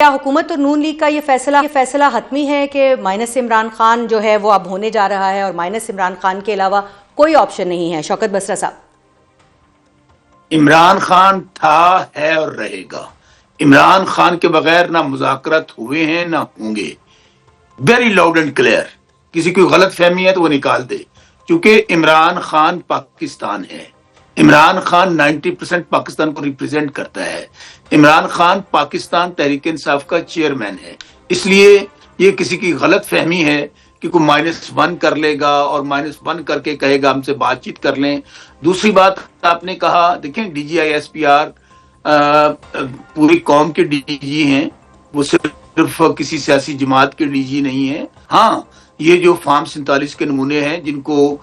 کیا حکومت اور نون لیگ کا یہ فیصلہ حتمی ہے کہ مائنس عمران خان جو ہے وہ اب ہونے جا رہا ہے اور مائنس عمران خان کے علاوہ کوئی آپشن نہیں ہے؟ شوکت بسرا صاحب، عمران خان تھا، ہے اور رہے گا۔ عمران خان کے بغیر نہ مذاکرات ہوئے ہیں نہ ہوں گے۔ Very loud and clear. کسی کوئی غلط فہمی ہے تو وہ نکال دے، کیونکہ عمران خان پاکستان ہے۔ عمران خان 90% پاکستان کو ریپرزینٹ کرتا ہے۔ عمران خان پاکستان تحریک انصاف کا چیئرمین ہے۔ اس لیے یہ کسی کی غلط فہمی ہے کہ کوئی -1 کر لے گا اور -1 کر کے کہے گا ہم سے بات چیت کر لیں۔ دوسری بات آپ نے کہا، دیکھیں D G I S P R پوری قوم کے ڈی جی ہیں، وہ صرف کسی سیاسی جماعت کے ڈی جی نہیں ہیں۔ ہاں، یہ جو فارم 47 کے نمونے ہیں، جن کو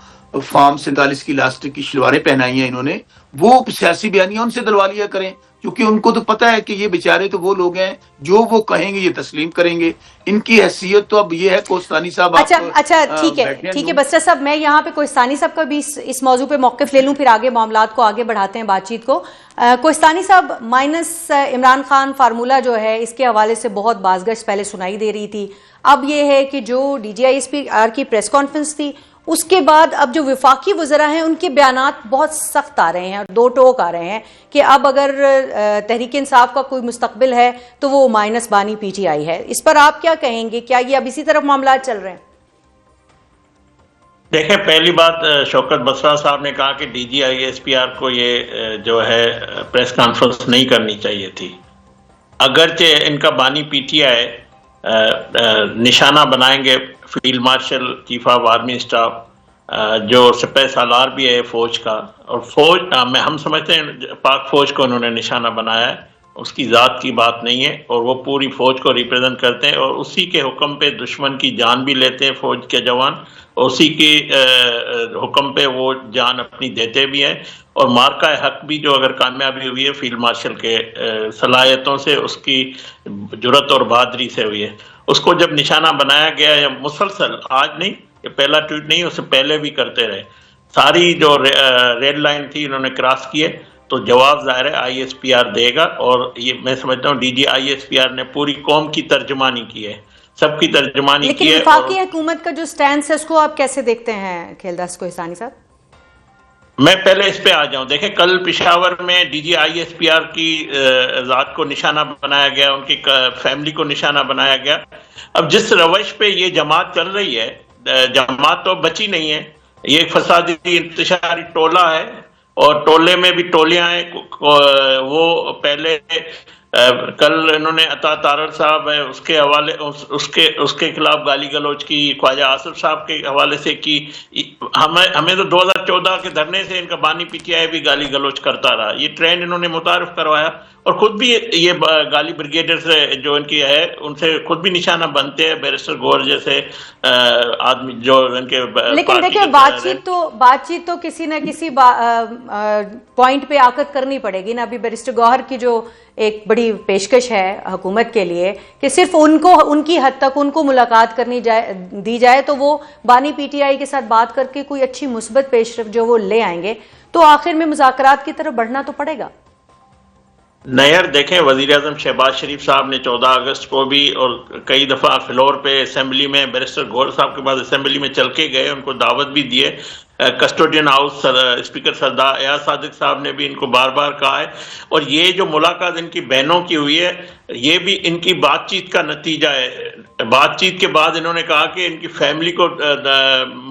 فارم 47 کی لاسٹک کی شلواریں پہنائی ہیں انہوں نے، وہ سیاسی بیانیاں ان سے دلوا لیا کریں، کیونکہ ان کو تو پتہ ہے کہ یہ بیچارے تو وہ لوگ ہیں جو وہ کہیں گے یہ تسلیم کریں گے۔ ان کی حیثیت تو اب یہ ہے، کوستانی صاحب اچھا ٹھیک ہے بسرا صاحب، میں یہاں پہ کوستانی صاحب کا بھی اس موضوع پہ موقف لے لوں، پھر آگے معاملات کو آگے بڑھاتے ہیں بات چیت کو۔ کوستانی صاحب، مائنس عمران خان فارمولہ جو ہے، اس کے حوالے سے بہت بازگشت پہلے سنائی دے رہی تھی۔ اب یہ ہے کہ جو D G I S P R کی پریس کانفرنس تھی، اس کے بعد اب جو وفاقی وزراء ہیں ان کے بیانات بہت سخت آ رہے ہیں اور دو ٹوک آ رہے ہیں کہ اب اگر تحریک انصاف کا کوئی مستقبل ہے تو وہ مائنس بانی پی ٹی آئی ہے۔ اس پر آپ کیا کہیں گے؟ کیا یہ اب اسی طرف معاملات چل رہے ہیں؟ دیکھیں، پہلی بات، شوکت بسرا صاحب نے کہا کہ D G I S P R کو یہ جو ہے پریس کانفرنس نہیں کرنی چاہیے تھی۔ اگرچہ ان کا بانی پی ٹی آئی نشانہ بنائیں گے field marshal, chief of army staff, جو سپہ سالار بھی ہے فوج کا، اور فوج میں ہم سمجھتے ہیں پاک فوج کو انہوں نے نشانہ بنایا ہے، اس کی ذات کی بات نہیں ہے، اور وہ پوری فوج کو ریپرزینٹ کرتے ہیں، اور اسی کے حکم پہ دشمن کی جان بھی لیتے ہیں فوج کے جوان، اور اسی کے حکم پہ وہ جان اپنی دیتے بھی ہیں، اور مارکہ حق بھی جو اگر کامیابی ہوئی ہے فیلڈ مارشل کے صلاحیتوں سے، اس کی جرات اور بہادری سے ہوئی ہے۔ اس کو جب نشانہ بنایا گیا، یا مسلسل، آج نہیں، یہ پہلا ٹویٹ نہیں، اس سے پہلے بھی کرتے رہے، ساری جو ریڈ لائن تھی انہوں نے کراس کیے، تو جواب ظاہر ہے آئی ایس پی آر دے گا، اور یہ میں سمجھتا ہوں D G I S P R نے پوری قوم کی ترجمانی کی ہے، سب کی ترجمانی کی ہے۔ لیکن وفاقی حکومت کا جو سٹینس ہے اس کو آپ کیسے دیکھتے ہیں کھیلداس کوہستانی صاحب؟ میں پہلے اس پہ آ جاؤں۔ دیکھیں، کل پشاور میں D G I S P R کی ذات کو نشانہ بنایا گیا، ان کی فیملی کو نشانہ بنایا گیا۔ اب جس روش پہ یہ جماعت چل رہی ہے، جماعت تو بچی نہیں ہے، یہ ایک فسادی انتشاری ٹولہ ہے، اور ٹولے میں بھی ٹولیاں ہیں۔ وہ پہلے کل انہوں نے عطا تارڑ صاحب ہے، اس کے حوالے اس کے خلاف گالی گلوچ کی، خواجہ آصف صاحب کے حوالے سے کی۔ ہمیں تو 2014 کے دھرنے سے ان کا بانی پی ٹی آئی بھی گالی گلوچ کرتا رہا، یہ ٹرینڈ انہوں نے متعارف کروایا، اور خود بھی یہ گالی بریگیڈر سے جو ان کی ہے، ان سے خود بھی نشانہ بنتے ہیں، بیرسٹر گور جیسے آدمی جو ان کے۔ لیکن دیکھیں، بات چیت تو کسی نہ کسی پوائنٹ پہ آ کر کرنی پڑے گی نا۔ ابھی بیرسٹر گوہر کی جو ایک بڑی پیشکش ہے حکومت کے لیے کہ صرف ان کی حد تک ان کو ملاقات دی جائے تو وہ بانی پی ٹی آئی کے ساتھ بات کر کے کوئی اچھی مثبت پیش رفت جو وہ لے آئیں گے، تو آخر میں مذاکرات کی طرف بڑھنا تو پڑے گا۔ نیئر، دیکھیں، وزیر اعظم شہباز شریف صاحب نے 14 اگست کو بھی اور کئی دفعہ فلور پہ اسمبلی میں بیرسٹر گور صاحب کے بعد اسمبلی میں چل کے گئے، ان کو دعوت بھی دیے۔ کسٹوڈین ہاؤس اسپیکر سردار ایاز صادق صاحب نے بھی ان کو بار بار کہا ہے، اور یہ جو ملاقات ان کی بہنوں کی ہوئی ہے، یہ بھی ان کی بات چیت کا نتیجہ ہے۔ بات چیت کے بعد انہوں نے کہا کہ ان کی فیملی کو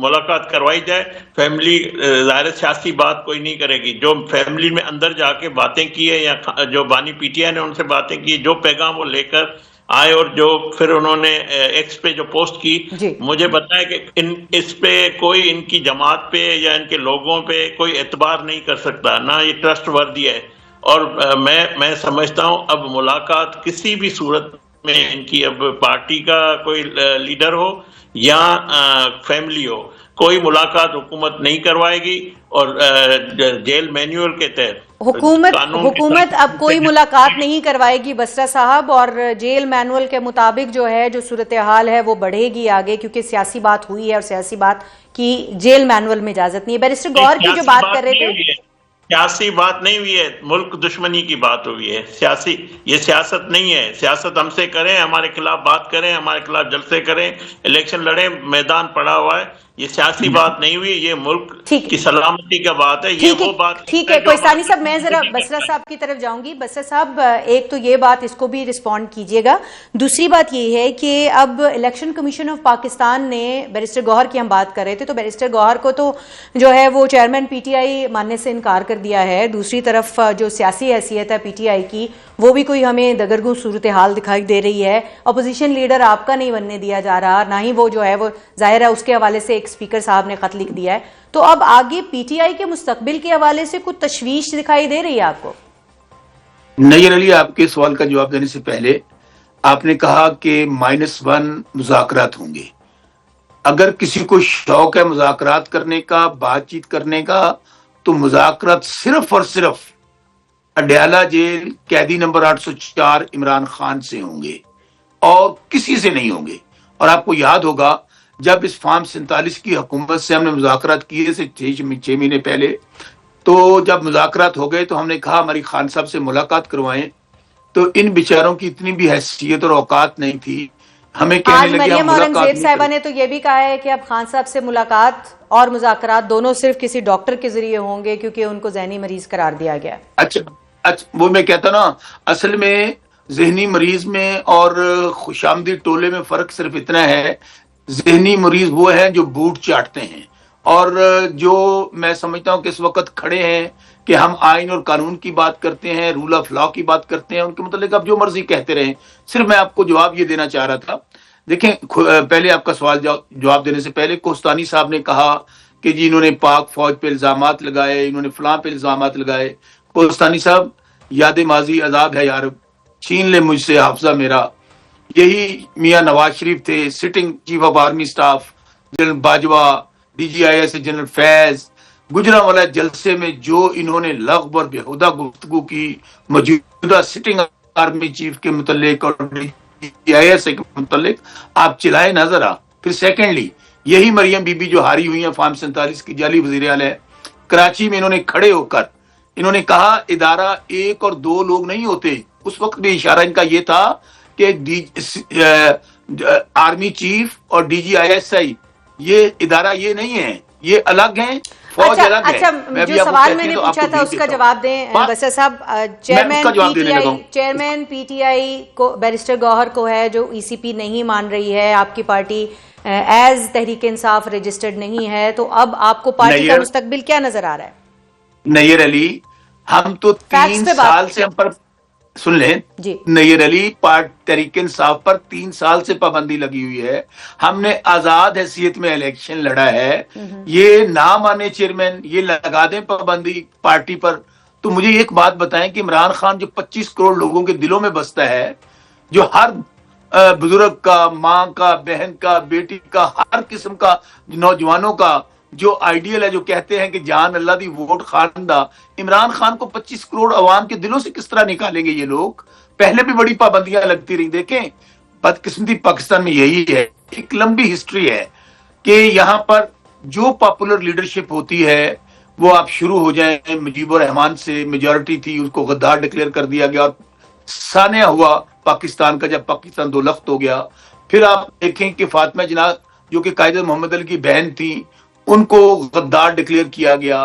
ملاقات کروائی جائے۔ فیملی ظاہر سیاسی بات کوئی نہیں کرے گی، جو فیملی میں اندر جا کے باتیں کی ہے، یا جو بانی پی ٹی آئی نے ان سے باتیں کی، جو پیغام وہ لے کر آئے، اور جو پھر انہوں نے ایکس پہ جو پوسٹ کی، مجھے بتایا کہ اس پہ کوئی ان کی جماعت پہ یا ان کے لوگوں پہ کوئی اعتبار نہیں کر سکتا، نہ یہ ٹرسٹ وردی ہے۔ اور میں سمجھتا ہوں اب ملاقات کسی بھی صورت میں ان کی، اب پارٹی کا کوئی لیڈر ہو یا فیملی ہو، کوئی ملاقات حکومت نہیں کروائے گی، اور جیل مینیول کے تحت حکومت اب کوئی ملاقات نہیں کروائے گی بسرا صاحب، اور جیل مینول کے مطابق جو ہے جو صورتحال ہے وہ بڑھے گی آگے، کیونکہ سیاسی بات ہوئی ہے، اور سیاسی بات کی جیل مینول میں اجازت نہیں ہے۔ بیرسٹر گوہر کی جو بات کر رہے تھے، سیاسی بات نہیں ہوئی ہے، ملک دشمنی کی بات ہوئی ہے، یہ سیاست نہیں ہے. سیاست ہم سے کریں، ہمارے خلاف بات کریں، ہمارے خلاف جلسے کریں، الیکشن لڑیں، میدان پڑا ہوا ہے. یہ سیاسی بات نہیں ہوئی، یہ ملک کی سلامتی کا بات ہے. یہ وہ بات ٹھیک ہے کوہستانی صاحب، میں ذرا بسرا صاحب کی طرف جاؤں گی. بسرا صاحب، ایک تو یہ بات، اس کو بھی رسپونڈ کیجئے گا. دوسری بات یہ ہے کہ اب الیکشن کمیشن آف پاکستان نے بیرسٹر گوہر کی ہم بات کر رہے تھے، تو بیرسٹر گوہر کو تو جو ہے وہ چیئرمین پی ٹی آئی ماننے سے انکار کر دیا ہے. دوسری طرف جو سیاسی حیثیت ہے پی ٹی آئی کی، وہ بھی کوئی ہمیں دگرگوں صورتحال دکھائی دے رہی ہے. اپوزیشن لیڈر آپ کا نہیں بننے دیا جا رہا، نہ ہی وہ جو ہے وہ ظاہر ہے اس کے حوالے سے ایک اسپیکر صاحب نے خط لکھ دیا ہے. تو اب آگے پی ٹی آئی کے مستقبل کے حوالے سے کچھ تشویش دکھائی دے رہی ہے آپ کو؟ نیر علی، آپ کے سوال کا جواب دینے سے پہلے آپ نے کہا کہ -1 مذاکرات ہوں گے. اگر کسی کو شوق ہے مذاکرات کرنے کا، بات چیت کرنے کا، تو مذاکرات صرف اور صرف اڈیالہ جیل قیدی نمبر 804 عمران خان سے ہوں گے اور کسی سے نہیں ہوں گے. اور آپ کو یاد ہوگا جب اس فارم 47 کی حکومت سے ہم نے مذاکرات کیے سے 6 مہینے پہلے، تو جب مذاکرات ہو گئے تو ہم نے کہا ہماری خان صاحب سے ملاقات کروائیں. تو ان بیچاروں کی اتنی بھی حیثیت اور اوقات نہیں تھی، ہمیں کہنے آج لگے مریم ہم ملاقات اورنگزیب نہیں صاحبہ کریں. نے تو یہ بھی کہا ہے کہ اب خان صاحب سے ملاقات اور مذاکرات دونوں صرف کسی ڈاکٹر کے ذریعے ہوں گے، کیونکہ ان کو ذہنی مریض قرار دیا گیا. اچھا وہ میں کہتا نا، اصل میں ذہنی مریض میں اور خوش آمدید ٹولے میں فرق صرف اتنا ہے، ذہنی مریض وہ ہیں جو بوٹ چاٹتے ہیں، اور جو میں سمجھتا ہوں کہ اس وقت کھڑے ہیں کہ ہم آئین اور قانون کی بات کرتے ہیں، رول آف لا کی بات کرتے ہیں، ان کے متعلق آپ جو مرضی کہتے رہیں. صرف میں آپ کو جواب یہ دینا چاہ رہا تھا. دیکھیں، پہلے آپ کا سوال جواب دینے سے پہلے کوہستانی صاحب نے کہا کہ جی انہوں نے پاک فوج پہ الزامات لگائے، انہوں نے فلاں پہ الزامات لگائے. کوہستانی صاحب، یاد ماضی عذاب ہے یار، چھین لے مجھ سے حافظہ میرا. یہی میاں نواز شریف تھے، sitting chief of army staff, general Bajwa, D G I S general Faiz. Gujranwala جلسے میں جو انہوں نے لغو اور بےہودہ گفتگو کی موجودہ سٹنگ آرمی چیف کے متعلق اور ڈی جی آئی ایس کے متعلق، آپ چلائے نظر آ. پھر سیکنڈلی یہی مریم بی بی جو ہاری ہوئی ہیں فارم 47 کی جعلی وزیراعلی ہے، کراچی میں انہوں نے کھڑے ہو کر انہوں نے کہا ادارہ 1 اور 2 لوگ نہیں ہوتے. اس وقت بھی اشارہ ان کا یہ تھا کہ آرمی چیف اور D G I S I یہ ادارہ یہ نہیں ہے، یہ الگ ہیں، فوج الگ ہے. اچھا، جو سوال میں نے پوچھا تھا اس کا جواب دیں بسر صاحب. چیئرمین پی ٹی آئی کو بیرسٹر گوہر کو ہے جو ای سی پی نہیں مان رہی ہے، آپ کی party as Tehreek Insaf registered نہیں ہے، تو اب آپ کو پارٹی کا مستقبل کیا نظر آ رہا ہے؟ نیر علی، ہم تو 3 سال سے ہم پر سن لیں جی. نیر علی، تحریک انصاف پر 3 سال سے پابندی لگی ہوئی ہے. ہم نے آزاد حیثیت میں الیکشن لڑا ہے. یہ نہ مانے چیئرمین، یہ لگا دیں پابندی پارٹی پر. تو مجھے ایک بات بتائیں کہ عمران خان جو 25 کروڑ لوگوں کے دلوں میں بستا ہے، جو ہر بزرگ کا، ماں کا، بہن کا، بیٹی کا، ہر قسم کا نوجوانوں کا جو آئیڈیل ہے، جو کہتے ہیں کہ جان اللہ دی ووٹ خاندہ، عمران خان کو 25 کروڑ عوام کے دلوں سے کس طرح نکالیں گے یہ لوگ؟ پہلے بھی بڑی پابندیاں لگتی رہی. دیکھیں، بدقسمتی پاکستان میں یہی ہے، ایک لمبی ہسٹری ہے کہ یہاں پر جو پاپولر لیڈرشپ ہوتی ہے وہ آپ شروع ہو جائیں. مجیب الرحمان سے میجورٹی تھی، اس کو غدار ڈکلیئر کر دیا گیا، سانحہ ہوا پاکستان کا جب پاکستان 2 لخت ہو گیا. پھر آپ دیکھیں کہ فاطمہ جناح جو کہ قائد محمد علی کی بہن تھی، ان کو غدار ڈکلیئر کیا گیا.